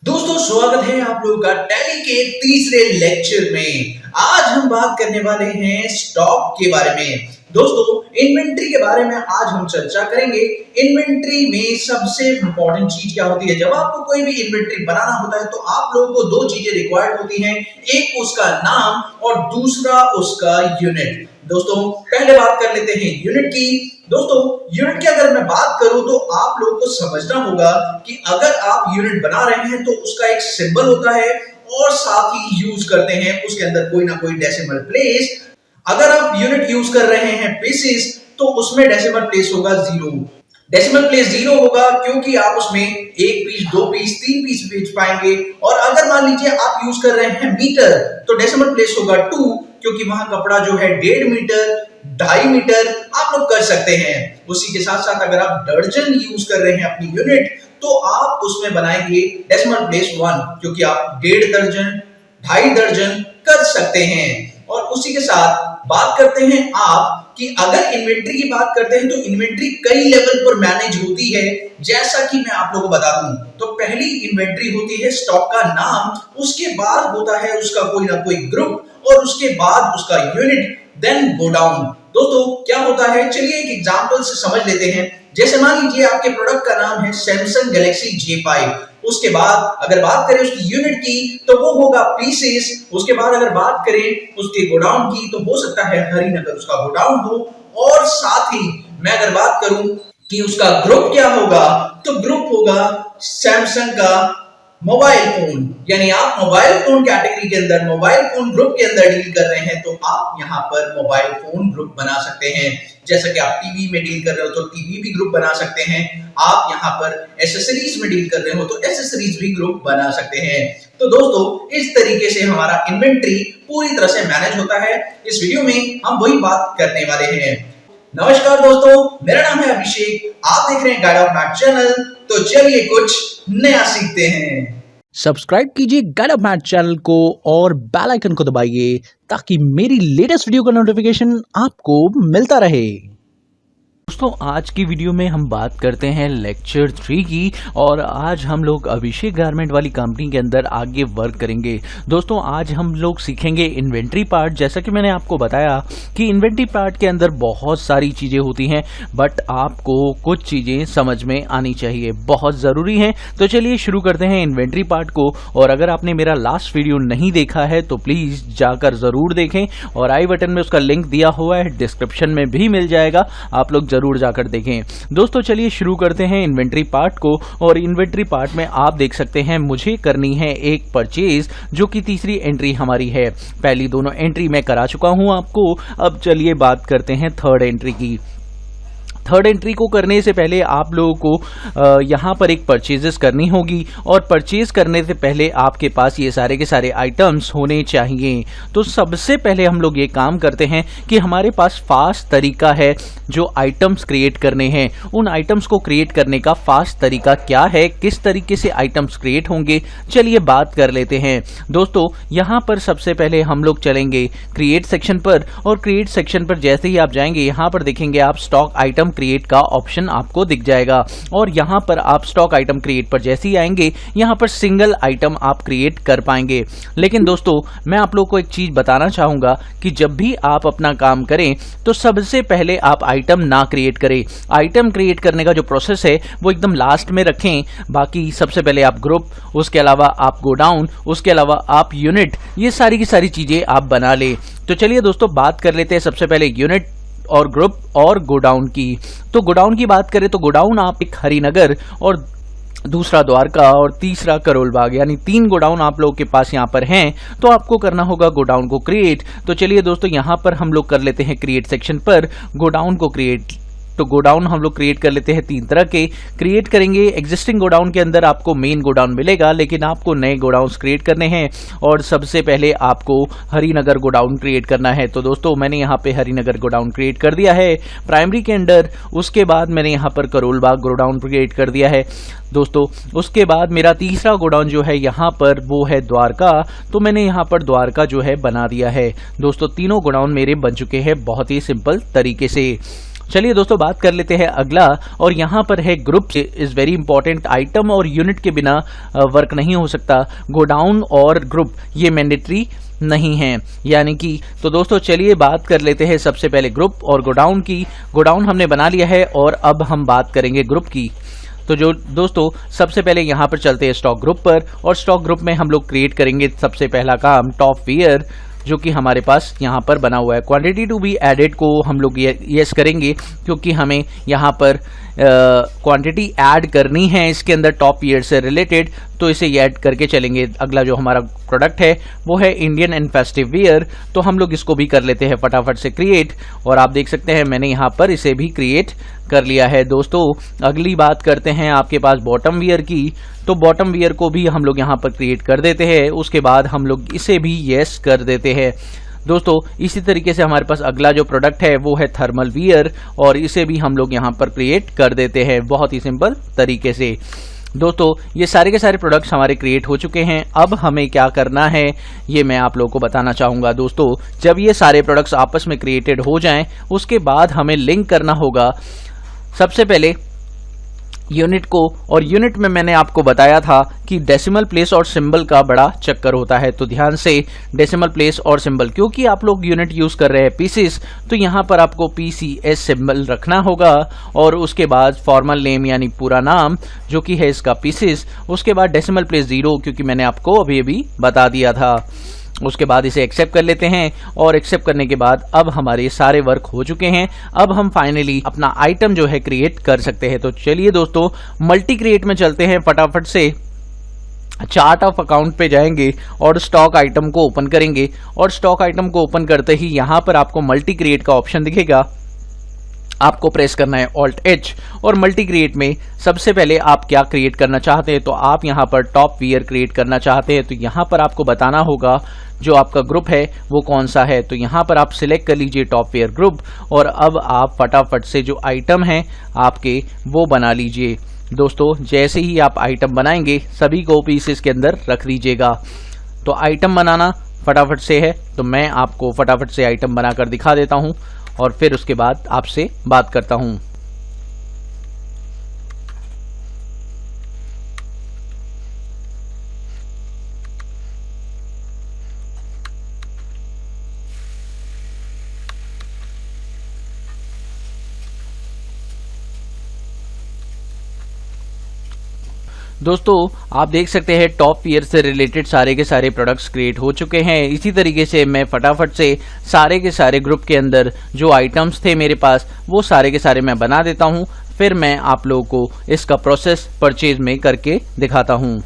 दोस्तों स्वागत है आप लोगों का टैली के तीसरे लेक्चर में। आज हम बात करने वाले हैं स्टॉक के बारे में। दोस्तों इन्वेंट्री के बारे में आज हम चर्चा करेंगे। इन्वेंट्री में सबसे इंपॉर्टेंट चीज क्या होती है? जब आपको कोई भी इन्वेंट्री बनाना होता है तो आप लोगों को दो चीजें रिक्वायर्ड होती हैं, एक उसका नाम और दूसरा उसका यूनिट। दोस्तों पहले बात कर लेते हैं यूनिट की। दोस्तों यूनिट की अगर मैं बात करूं तो आप लोगों को समझना होगा कि अगर आप यूनिट बना रहे हैं तो उसका एक सिंबल होता है और साथ ही यूज करते हैं उसके अंदर कोई ना कोई डेसिमल प्लेस। अगर आप यूनिट यूज कर रहे हैं पीसेस तो उसमें डेसिमल प्लेस होगा 0। डेसिमल प्लेस 0 होगा क्योंकि आप उसमें एक पीस, दो पीस, तीन पीस बेच पाएंगे। और अगर मान लीजिए आप यूज कर रहे हैं मीटर तो डेसिमल प्लेस होगा 2 क्योंकि वहां कपड़ा जो है 1.5 मीटर, 2.5 मीटर आप लोग कर सकते हैं। उसी के साथ साथ अगर आप दर्जन यूज कर रहे हैं अपनी यूनिट तो आप उसमें बनाएंगे डेसिमल प्लेस 1 क्योंकि आप 1.5 दर्जन, 2.5 दर्जन कर सकते हैं। और उसी के साथ बात करते हैं आप कि अगर इन्वेंट्री की बात करते हैं तो इन्वेंट्री कई लेवल पर मैनेज होती है। जैसा कि मैं आप लोगों को बता दूं तो पहली इन्वेंट्री होती है स्टॉक का नाम, उसके बाद होता है उसका कोई ना कोई ग्रुप और उसके बाद उसका यूनिट, देन गोडाउन। दोस्तों क्या होता है चलिए एक एग्जांपल से समझ लेते हैं। जैसे मान लीजिए आपके प्रोडक्ट का नाम है सैमसंग गैलेक्सी J5। उसके बाद अगर बात करें उसकी यूनिट की तो वो होगा पीसेस। उसके बाद अगर बात करें उसके गोडाउन की तो हो सकता है हरिनगर उसका गोडाउन हो। और साथ ही मैं अगर बात करूं कि उसका ग्रुप क्या होगा तो ग्रुप होगा सैमसंग का मोबाइल फोन। यानी आप मोबाइल फोन कैटेगरी के अंदर, मोबाइल फोन ग्रुप के अंदर डील कर रहे हैं तो आप यहां पर मोबाइल फोन ग्रुप बना सकते हैं। जैसा कि आप टीवी में डील कर रहे हो तो टीवी भी ग्रुप बना सकते हैं। आप यहां पर एसेसरीज में डील कर रहे हो तो एसेसरीज भी ग्रुप बना सकते हैं। तो दोस्तों इस तरीके से हमारा इन्वेंट्री पूरी तरह से मैनेज होता है। इस वीडियो में हम वही बात करने वाले हैं। नमस्कार दोस्तों, मेरा नाम है अभिषेक, आप देख रहे हैं गाइड ऑफ मैथ चैनल। तो चलिए कुछ नया सीखते हैं। सब्सक्राइब कीजिए गाइड ऑफ मैथ चैनल को और बेल आइकन को दबाइए ताकि मेरी लेटेस्ट वीडियो का नोटिफिकेशन आपको मिलता रहे। दोस्तों आज की वीडियो में हम बात करते हैं लेक्चर 3 की और आज हम लोग अभिषेक गारमेंट वाली कंपनी के अंदर आगे वर्क करेंगे। दोस्तों आज हम लोग सीखेंगे इन्वेंट्री पार्ट। जैसा कि मैंने आपको बताया कि इन्वेंट्री पार्ट के अंदर बहुत सारी चीज़ें होती हैं बट आपको कुछ चीज़ें समझ में आनी चाहिए, बहुत ज़रूरी हैं। तो चलिए शुरू करते हैं इन्वेंट्री पार्ट को। और अगर आपने मेरा लास्ट वीडियो नहीं देखा है तो प्लीज़ जाकर ज़रूर देखें और आई बटन में उसका लिंक दिया हुआ है, डिस्क्रिप्शन में भी मिल जाएगा, आप लोग जरूर जाकर देखें। दोस्तों चलिए शुरू करते हैं इन्वेंट्री पार्ट को। और इन्वेंट्री पार्ट में आप देख सकते हैं मुझे करनी है एक परचेज जो कि तीसरी एंट्री हमारी है। पहली दोनों एंट्री मैं करा चुका हूं आपको। अब चलिए बात करते हैं थर्ड एंट्री की। थर्ड एंट्री को करने से पहले आप लोगों को यहाँ पर एक परचेजेस करनी होगी और परचेज करने से पहले आपके पास ये सारे के सारे आइटम्स होने चाहिए। तो सबसे पहले हम लोग ये काम करते हैं कि हमारे पास फास्ट तरीका है जो आइटम्स क्रिएट करने हैं। उन आइटम्स को क्रिएट करने का फास्ट तरीका क्या है, किस तरीके से आइटम्स क्रिएट होंगे, चलिए बात कर लेते हैं। दोस्तों यहाँ पर सबसे पहले हम लोग चलेंगे क्रिएट सेक्शन पर। और क्रिएट सेक्शन पर जैसे ही आप जाएंगे यहाँ पर देखेंगे आप स्टॉक आइटम क्रिएट का ऑप्शन आपको दिख जाएगा। और यहां पर आप स्टॉक आइटम क्रिएट पर जैसे ही आएंगे यहां पर सिंगल आइटम आप क्रिएट कर पाएंगे। लेकिन दोस्तों मैं आप लोगों को एक चीज बताना चाहूंगा कि जब भी आप अपना काम करें तो सबसे पहले आप आइटम ना क्रिएट करें। आइटम क्रिएट करने का जो प्रोसेस है वो एकदम लास्ट में रखें। बाकी सबसे पहले आप ग्रुप, उसके अलावा आप गोडाउन, उसके अलावा आप यूनिट, ये सारी की सारी चीजें आप बना लें। तो चलिए दोस्तों बात कर लेते हैं सबसे पहले यूनिट और ग्रुप और गोडाउन की। तो गोडाउन की बात करें तो गोडाउन आप एक हरिनगर और दूसरा द्वारका और तीसरा करोल बाग, यानी 3 गोडाउन आप लोगों के पास यहाँ पर हैं। तो आपको करना होगा गोडाउन को क्रिएट। तो चलिए दोस्तों यहाँ पर हम लोग कर लेते हैं क्रिएट सेक्शन पर गोडाउन को क्रिएट। तो गोडाउन हम लोग क्रिएट कर लेते हैं 3 तरह के क्रिएट करेंगे। एग्जिस्टिंग गोडाउन के अंदर आपको मेन गोडाउन मिलेगा लेकिन आपको नए गोडाउन्स क्रिएट करने हैं और सबसे पहले आपको हरिनगर गोडाउन क्रिएट करना है। तो दोस्तों मैंने यहाँ पे हरिनगर गोडाउन क्रिएट कर दिया है प्राइमरी के अंडर। उसके बाद मैंने यहाँ पर करोल बाग गोडाउन क्रिएट कर दिया है दोस्तों। उसके बाद मेरा तीसरा गोडाउन जो है यहाँ पर वो है द्वारका। तो मैंने यहाँ पर द्वारका जो है बना दिया है दोस्तों। तीनों गोडाउन मेरे बन चुके हैं बहुत ही सिंपल तरीके से। चलिए दोस्तों बात कर लेते हैं अगला, और यहाँ पर है group is very important. Item और यूनिट के बिना वर्क नहीं हो सकता। गोडाउन और ग्रुप ये मैंडेटरी नहीं है, यानी कि तो दोस्तों चलिए बात कर लेते हैं सबसे पहले ग्रुप और गोडाउन की। गोडाउन हमने बना लिया है और अब हम बात करेंगे ग्रुप की। तो जो दोस्तों सबसे पहले यहाँ पर चलते हैं स्टॉक ग्रुप पर, और स्टॉक ग्रुप में हम लोग क्रिएट करेंगे सबसे पहला काम टॉप वियर, जो कि हमारे पास यहाँ पर बना हुआ है। क्वांटिटी टू बी एडेड को हम लोग यस करेंगे, क्योंकि हमें यहाँ पर क्वांटिटी ऐड करनी है इसके अंदर टॉप वियर से रिलेटेड, तो इसे ऐड करके चलेंगे। अगला जो हमारा प्रोडक्ट है वो है इंडियन एंड फेस्टिव वियर, तो हम लोग इसको भी कर लेते हैं फटाफट से क्रिएट, और आप देख सकते हैं मैंने यहाँ पर इसे भी क्रिएट कर लिया है। दोस्तों अगली बात करते हैं आपके पास बॉटम वियर की, तो बॉटम वियर को भी हम लोग यहाँ पर क्रिएट कर देते हैं। उसके बाद हम लोग इसे भी यस कर देते हैं। दोस्तों इसी तरीके से हमारे पास अगला जो प्रोडक्ट है वो है थर्मल वियर, और इसे भी हम लोग यहाँ पर क्रिएट कर देते हैं बहुत ही सिंपल तरीके से। दोस्तों ये सारे के सारे प्रोडक्ट्स हमारे क्रिएट हो चुके हैं। अब हमें क्या करना है ये मैं आप लोगों को बताना चाहूँगा। दोस्तों जब ये सारे प्रोडक्ट्स आपस में क्रिएटेड हो जाएं, उसके बाद हमें लिंक करना होगा सबसे पहले यूनिट को, और यूनिट में मैंने आपको बताया था कि डेसिमल प्लेस और सिंबल का बड़ा चक्कर होता है। तो ध्यान से डेसिमल प्लेस और सिंबल, क्योंकि आप लोग यूनिट यूज कर रहे हैं पीसीस, तो यहाँ पर आपको PCS सिंबल रखना होगा, और उसके बाद फॉर्मल नेम यानी पूरा नाम जो कि है इसका पीसीस, उसके बाद डेसिमल प्लेस 0, क्योंकि मैंने आपको अभी बता दिया था। उसके बाद इसे एक्सेप्ट कर लेते हैं, और एक्सेप्ट करने के बाद अब हमारे सारे वर्क हो चुके हैं। अब हम फाइनली अपना आइटम जो है क्रिएट कर सकते हैं। तो चलिए दोस्तों मल्टी क्रिएट में चलते हैं, फटाफट से चार्ट ऑफ अकाउंट पे जाएंगे और स्टॉक आइटम को ओपन करेंगे, और स्टॉक आइटम को ओपन करते ही यहाँ पर आपको मल्टी क्रिएट का ऑप्शन दिखेगा। आपको प्रेस करना है Alt+H, और मल्टी क्रिएट में सबसे पहले आप क्या क्रिएट करना चाहते हैं, तो आप यहाँ पर टॉप वियर क्रिएट करना चाहते हैं। तो यहाँ पर आपको बताना होगा जो आपका ग्रुप है वो कौन सा है। तो यहाँ पर आप सिलेक्ट कर लीजिए टॉप वियर ग्रुप, और अब आप फटाफट से जो आइटम है आपके वो बना लीजिए। दोस्तों जैसे ही आप आइटम बनाएंगे सभी को पीसेस के अंदर रख दीजिएगा। तो आइटम बनाना फटाफट से है, तो मैं आपको फटाफट से आइटम बनाकर दिखा देता हूँ, और फिर उसके बाद आपसे बात करता हूं। दोस्तों आप देख सकते हैं टॉप वियर से रिलेटेड सारे के सारे प्रोडक्ट्स क्रिएट हो चुके हैं। इसी तरीके से मैं फटाफट से सारे के सारे ग्रुप के अंदर जो आइटम्स थे मेरे पास वो सारे के सारे मैं बना देता हूं, फिर मैं आप लोगों को इसका प्रोसेस परचेज में करके दिखाता हूं।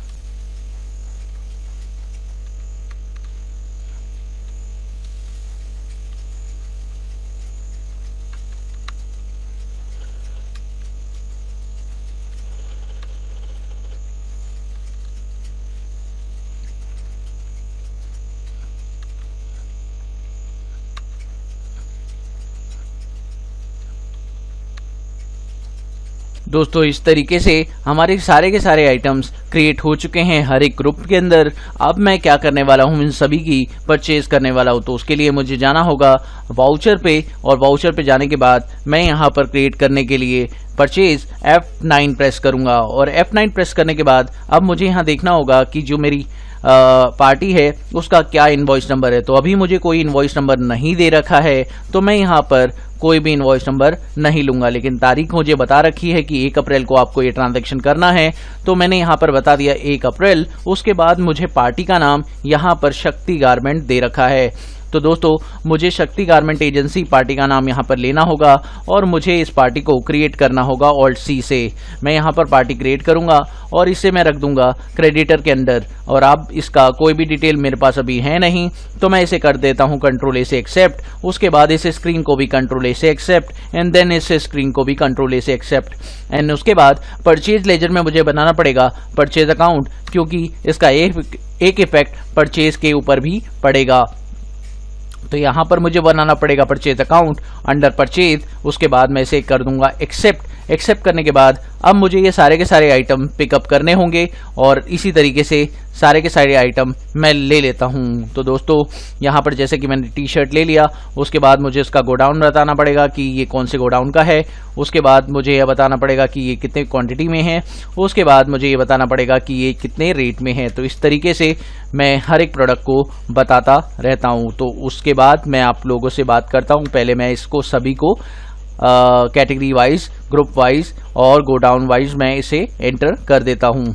दोस्तों इस तरीके से हमारे सारे के सारे आइटम्स क्रिएट हो चुके हैं हर एक ग्रुप के अंदर। अब मैं क्या करने वाला हूं, इन सभी की परचेज करने वाला हूं। तो उसके लिए मुझे जाना होगा वाउचर पे, और वाउचर पे जाने के बाद मैं यहां पर क्रिएट करने के लिए परचेज F9 प्रेस करूंगा, और F9 प्रेस करने के बाद अब मुझे यहां देखना होगा कि जो मेरी पार्टी है उसका क्या इनवॉइस नंबर है। तो अभी मुझे कोई इनवॉइस नंबर नहीं दे रखा है, तो मैं यहाँ पर कोई भी इनवॉइस नंबर नहीं लूंगा, लेकिन तारीख मुझे बता रखी है कि 1 अप्रैल को आपको ये ट्रांजैक्शन करना है, तो मैंने यहाँ पर बता दिया 1 अप्रैल। उसके बाद मुझे पार्टी का नाम यहाँ पर शक्ति गारमेंट दे रखा है। तो दोस्तों मुझे शक्ति गारमेंट एजेंसी पार्टी का नाम यहाँ पर लेना होगा, और मुझे इस पार्टी को क्रिएट करना होगा Alt+C से। मैं यहाँ पर पार्टी क्रिएट करूँगा और इसे मैं रख दूंगा क्रेडिटर के अंदर, और अब इसका कोई भी डिटेल मेरे पास अभी है नहीं, तो मैं इसे कर देता हूँ Ctrl+A से एक्सेप्ट। उसके बाद इस स्क्रीन को भी Ctrl+A से एक्सेप्ट, एंड देन इस स्क्रीन को भी Ctrl+A से एक्सेप्ट। एंड उसके बाद परचेज लेजर में मुझे बनाना पड़ेगा परचेज अकाउंट, क्योंकि इसका एक इफेक्ट परचेज के ऊपर भी पड़ेगा। तो यहाँ पर मुझे बनाना पड़ेगा परचेज अकाउंट, अंडर परचेज उसके बाद मैं इसे कर दूंगा एक्सेप्ट करने के बाद अब मुझे ये सारे के सारे आइटम पिकअप करने होंगे और इसी तरीके से सारे के सारे आइटम मैं ले लेता हूँ। तो दोस्तों यहाँ पर जैसे कि मैंने टी शर्ट ले लिया, उसके बाद मुझे उसका गोडाउन बताना पड़ेगा कि ये कौन से गोडाउन का है, उसके बाद मुझे यह बताना पड़ेगा कि ये कितने क्वांटिटी में है, उसके बाद मुझे ये बताना पड़ेगा कि ये कितने रेट में है। तो इस तरीके से मैं हर एक प्रोडक्ट को बताता रहता हूँ। तो उसके बाद मैं आप लोगों से बात करता हूँ, पहले मैं इसको सभी को कैटेगरी वाइज, ग्रुप वाइज और गोडाउन वाइज मैं इसे एंटर कर देता हूँ।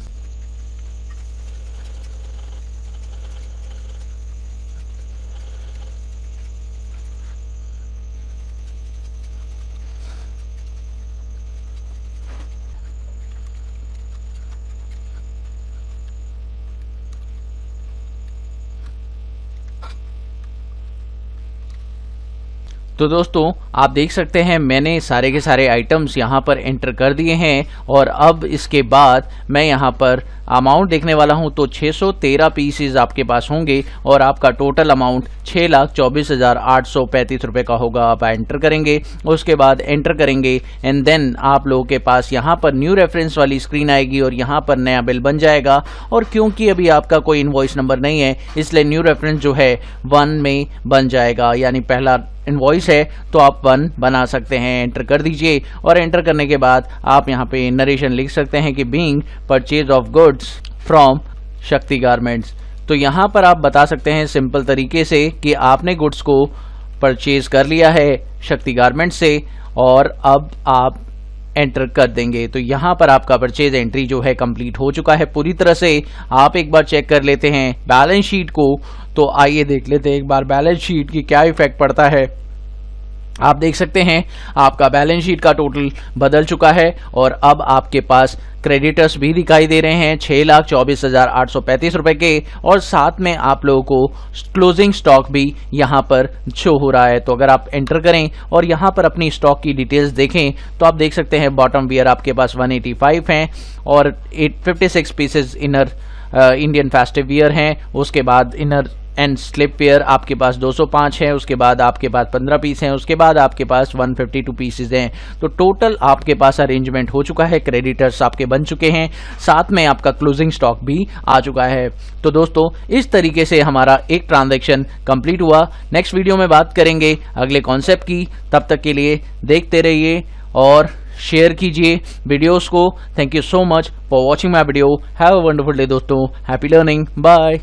तो दोस्तों आप देख सकते हैं मैंने सारे के सारे आइटम्स यहाँ पर एंटर कर दिए हैं और अब इसके बाद मैं यहाँ पर अमाउंट देखने वाला हूँ। तो 613 पीसेज आपके पास होंगे और आपका टोटल अमाउंट 6,24,835 रुपये का होगा। आप एंटर करेंगे, उसके बाद एंटर करेंगे एंड देन आप लोगों के पास यहाँ पर न्यू रेफरेंस वाली स्क्रीन आएगी और यहाँ पर नया बिल बन जाएगा। और क्योंकि अभी आपका कोई इनवॉइस नंबर नहीं है इसलिए न्यू रेफरेंस जो है 1 में बन जाएगा, यानी पहला इनवॉइस है तो आप 1 बना सकते हैं। एंटर कर दीजिए और एंटर करने के बाद आप यहाँ पे नरेशन लिख सकते हैं कि being purchase of goods from शक्ति गारमेंट्स। तो यहाँ पर आप बता सकते हैं सिंपल तरीके से कि आपने गुड्स को परचेज कर लिया है शक्ति गारमेंट्स से और अब आप एंटर कर देंगे। तो यहाँ पर आपका परचेज एंट्री जो है कंप्लीट हो चुका है पूरी तरह से। आप एक बार चेक कर लेते हैं बैलेंस शीट को। तो आइए देख लेते हैं एक बार बैलेंस शीट की क्या इफेक्ट पड़ता है। आप देख सकते हैं आपका बैलेंस शीट का टोटल बदल चुका है और अब आपके पास क्रेडिटर्स भी दिखाई दे रहे हैं 6,24,835 रुपए के और साथ में आप लोगों को क्लोजिंग स्टॉक भी यहाँ पर शो हो रहा है। तो अगर आप एंटर करें और यहाँ पर अपनी स्टॉक की डिटेल्स देखें तो आप देख सकते हैं बॉटम वियर आपके पास 185 हैं और 56 pieces inner Indian festive wear हैं। उसके बाद इनर एंड स्लिप वेयर आपके पास 205 है, उसके बाद आपके पास 15 पीस हैं, उसके बाद आपके पास 152 पीसेज हैं। तो टोटल आपके पास अरेंजमेंट हो चुका है, क्रेडिटर्स आपके बन चुके हैं, साथ में आपका क्लोजिंग स्टॉक भी आ चुका है। तो दोस्तों इस तरीके से हमारा एक ट्रांजैक्शन कंप्लीट हुआ। नेक्स्ट वीडियो में बात करेंगे अगले कॉन्सेप्ट की। तब तक के लिए देखते रहिए और शेयर कीजिए वीडियोस को। Thank you so much for watching my video. Have a wonderful day दोस्तों। Happy learning. बाय।